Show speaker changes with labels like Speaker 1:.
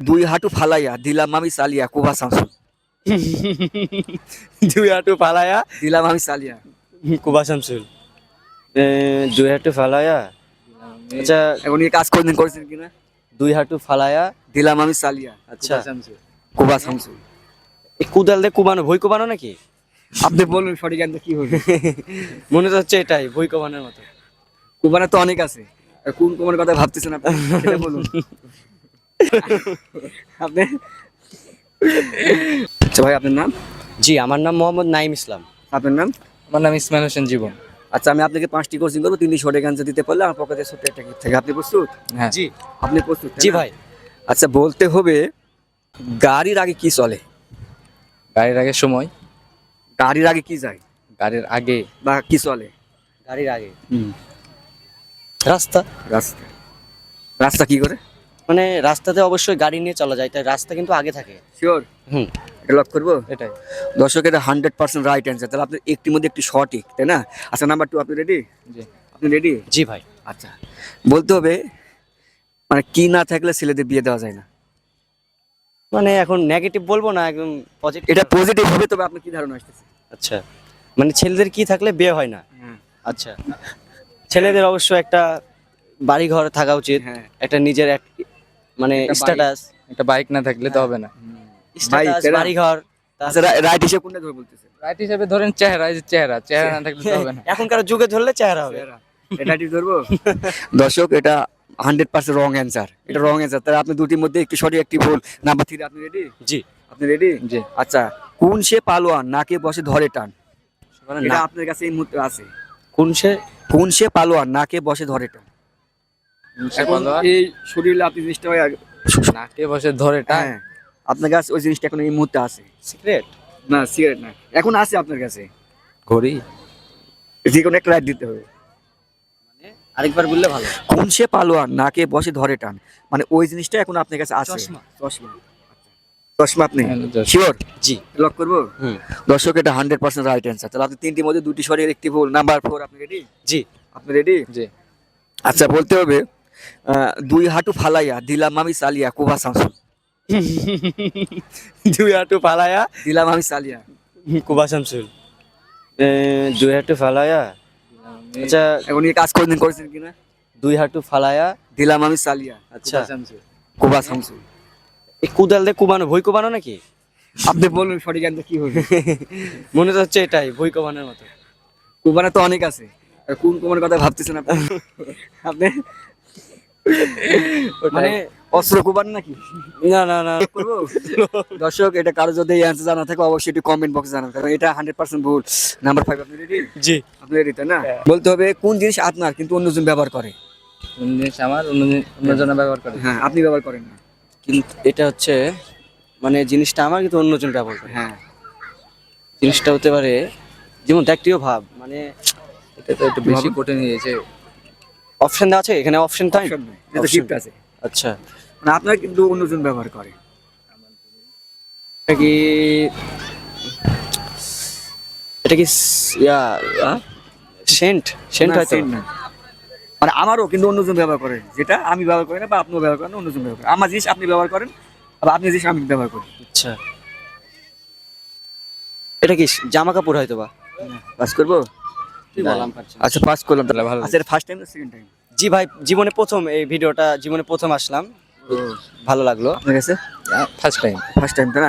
Speaker 1: দুই হাঁটু ফালাইয়া দিলাম আমি চালিয়া কুবা শামসুল।
Speaker 2: দুই হাঁটু ফালায়া
Speaker 1: দিলাম আমি চালিয়া।
Speaker 2: কুবা শামসুল। দুই হাঁটু ফালায়া, আচ্ছা
Speaker 1: এখন এই কাজ কোনদিন করেছেন কিনা?
Speaker 2: দুই হাঁটু ফালায়া,
Speaker 1: দিলাম আমি চালিয়া
Speaker 2: আচ্ছা
Speaker 1: কুবা শামসুল।
Speaker 2: এই কুদাল দিয়ে কুবানো, ভই কুবানো নাকি?
Speaker 1: আপনি বলুন সঠিক অ্যান্সার কি হবে?
Speaker 2: মনে তো হচ্ছে এটাই, ভই কুবানোর মতো।
Speaker 1: কুবানা তো অনেক আছে, আর কোন কুমার কথা ভাবতেছেন আপনি সেটা বলুন। আপনি আচ্ছা ভাই, আপনার নাম?
Speaker 2: জি, আমার নাম মোহাম্মদ নাইম ইসলাম।
Speaker 1: আপনার নাম?
Speaker 3: আমার নাম ইসমাইল হোসেন জীবন।
Speaker 1: আচ্ছা, আমি আপনাকে 5টি কোশ্চেন করবো, 3টি সঠিক অ্যান্সার দিতে পারলে আমার পকেটে ছোট্ট একটা gift থাকে। আপনি প্রস্তুত?
Speaker 3: হ্যাঁ,
Speaker 2: জি
Speaker 1: আপনি প্রস্তুত? তাই
Speaker 2: জি
Speaker 1: না?
Speaker 2: ভাই।
Speaker 1: আচ্ছা, বলতে হবে গাড়ির আগে কি চলে?
Speaker 3: গাড়ির আগে সময়,
Speaker 1: গাড়ির আগে কি যায়
Speaker 3: গাড়ির আগে
Speaker 1: বা কি চলে?
Speaker 2: গাড়ির আগে রাস্তা।
Speaker 1: রাস্তা। রাস্তা কি করে?
Speaker 2: মানে রাস্তাতে অবশ্যই গাড়ি নিয়ে চলা যায়, তাই রাস্তা কিন্তু আগে থাকে।
Speaker 1: শিওর?
Speaker 2: হুম,
Speaker 1: এটা লক করবো?
Speaker 3: এটাই।
Speaker 1: দর্শক, এটা 100% রাইট অ্যান্সার। তাহলে আপনার একটির মধ্যে একটি সঠিক, তাই না? আচ্ছা, নাম্বার 2, আপনি রেডি?
Speaker 3: জি।
Speaker 1: আপনি রেডি?
Speaker 2: জি ভাই।
Speaker 1: আচ্ছা, বলতে হবে মানে কি না থাকলে ছেলেদের বিয়ে দেওয়া যায় না?
Speaker 2: মানে এখন নেগেটিভ বলবো না, একদম পজিটিভ।
Speaker 1: এটা পজিটিভ হবে, তবে আপনার কি ধারণা আসতেছে?
Speaker 2: আচ্ছা, মানে ছেলেদের কি থাকলে বিয়ে হয় না? আচ্ছা, ছেলেদের অবশ্য একটা বাড়ি ঘর থাকা উচিত,
Speaker 1: হ্যাঁ।
Speaker 2: একটা নিজের মানে
Speaker 3: একটা বাড়ি-
Speaker 2: স্ট্যাটাস,
Speaker 3: একটা বাইক না থাকলে তো হবে না।
Speaker 2: স্ট্যাটাস,
Speaker 1: তাই না?
Speaker 2: বাড়ি ঘর।
Speaker 1: আচ্ছা, রাইট হিসেবে কোনটা ধরে বলতেছে?
Speaker 3: রাইট হিসেবে ধরেন চেহারা, এই যে চেহারা চেহারা না থাকলে তো হবে না।
Speaker 2: এখনকার যুগে ধরলে চেহারা হবে।
Speaker 1: এটা ঠিক ধরবো? দর্শক, এটা 100% রং অ্যান্সার। এটা রং অ্যান্সার। তাহলে আপনি দুটির মধ্যে একটি সঠিক, একটি ভুল। নাম্বার 3, আপনি রেডি?
Speaker 2: জি।
Speaker 1: আপনি রেডি?
Speaker 3: জি।
Speaker 1: আচ্ছা, কোন সে পালোয়ান নাকে বসে ধরে টান?
Speaker 2: মানে
Speaker 1: এটা
Speaker 2: না-
Speaker 1: আপনার কাছে এই মুহূর্তে আছে।
Speaker 2: কোন সে?
Speaker 1: কোন সে পালোয়ান নাকে বসে ধরে টান? এখন এই শরীরে আপনি জিনিসটা
Speaker 3: নাকে বসে ধরে টান।
Speaker 1: হ্যাঁ, আপনার কাছে ওই জিনিসটা এখন এই মুহূর্তে আছে।
Speaker 2: সিক্রেট?
Speaker 1: না, সিগারেট না, এখন আছে আপনার কাছে।
Speaker 3: ঘড়ি।
Speaker 1: যে কোনো একটা রাইট দিতে হবে।
Speaker 2: আরেকবার বললে ভালো।
Speaker 1: কোন সে পালোয়ান নাকে বসে ধরে টান, মানে ওই জিনিসটা এখন আপনার কাছে আছে।
Speaker 2: চশমা।
Speaker 1: চশমা। চশমা। আপনি
Speaker 3: হ্যাঁ, চশমা।
Speaker 1: শিওর?
Speaker 2: জি।
Speaker 1: লক করবো?
Speaker 2: হুম।
Speaker 1: দর্শক, এটা 100% রাইট অ্যান্সার। তাহলে আপনি 3টির মধ্যে 2টি সঠিক, একটি ভুল। নাম্বার 4, আপনি রেডি?
Speaker 2: জি।
Speaker 1: আপনি রেডি?
Speaker 3: জি।
Speaker 1: আচ্ছা, বলতে হবে দুই হাঁটু ফালাইয়া দিলাম আমি চালিয়া কুবা শামসুল।
Speaker 2: দুই হাঁটু ফালায়া
Speaker 1: দিলাম আমি চালিয়া।
Speaker 2: কুবা শামসুল। দুই হাঁটু ফালায়া, আচ্ছা
Speaker 1: এখন এই কাজ কোনদিন করেছেন কিনা?
Speaker 2: দুই হাঁটু ফালায়া,
Speaker 1: দিলাম আমি চালিয়া
Speaker 2: আচ্ছা
Speaker 1: কুবা শামসুল।
Speaker 2: এই কুদাল দিয়ে কুবানো, ভই কুবানো নাকি?
Speaker 1: আপনি বলুন সঠিক অ্যান্সার কি হবে?
Speaker 2: মনে তো হচ্ছে এটাই, ভই কুবানোর মতো।
Speaker 1: কুবানা তো অনেক আছে, আর কোন কুমার কথা ভাবতেছেন আপনি? আপনি মানে অস্ত্র কুবান নাকি?
Speaker 2: না না না,
Speaker 1: করবো? দর্শক, এটা কারো যদি এই অ্যান্সার জানা থাকে অবশ্যই একটু কমেন্ট বক্সে জানান, কারণ এটা 100% ভুল। নাম্বার 5, আপনি রেডি?
Speaker 2: জি।
Speaker 1: আপনি রেডি, তাই না? বলতে হবে কোন জিনিস আপনার কিন্তু অন্যজন ব্যবহার করে?
Speaker 3: কোন জিনিস আমার অন্যজনে ব্যবহার করে?
Speaker 1: হ্যাঁ, আপনি ব্যবহার করেন না।
Speaker 2: কিন্তু এটা হচ্ছে মানে জিনিসটা আমার কিন্তু অন্যজন ব্যবহার করে।
Speaker 1: হ্যাঁ,
Speaker 2: জিনিসটা হতে পারে যেমন দেখতেও ভাব, মানে
Speaker 3: এটা তো একটু বেশি কঠিন হয়েছে।
Speaker 2: অপশন দেওয়া আছে এখানে, অপশন তাই।
Speaker 1: option নেই, এটা গিফট আছে।
Speaker 2: আচ্ছা,
Speaker 1: মানে আপনার কিন্তু অন্যজন ব্যবহার করে।
Speaker 2: এটা কি, এটা কি ইয়া সেন্ট? সেন্ট
Speaker 1: না,
Speaker 2: হয়তো।
Speaker 1: same না। মানে আমারও কিন্তু অন্যজন ব্যবহার করে, যেটা আমি ব্যবহার করি না বা আপনিও ব্যবহার করেন না, অন্যজন ব্যবহার করেন। আমার জিনিস আপনি ব্যবহার করেন, আবার আপনি জিনিস আমি ব্যবহার করি।
Speaker 2: আচ্ছা, এটা কি জামা কাপড় হয়তো বা?
Speaker 1: পাস করবো?
Speaker 2: কি বললাম, পারছি না।
Speaker 1: আচ্ছা, পাস করলাম তাহলে।
Speaker 3: ভালো।
Speaker 1: আচ্ছা, ফার্স্ট টাইম না সেকেন্ড টাইম?
Speaker 2: জি ভাই, জীবনে প্রথম এই ভিডিওটা, জীবনে প্রথম আসলাম, ভালো লাগলো।
Speaker 1: আপনার কাছে
Speaker 3: ফার্স্ট টাইম।
Speaker 1: ফার্স্ট টাইম, তাই না?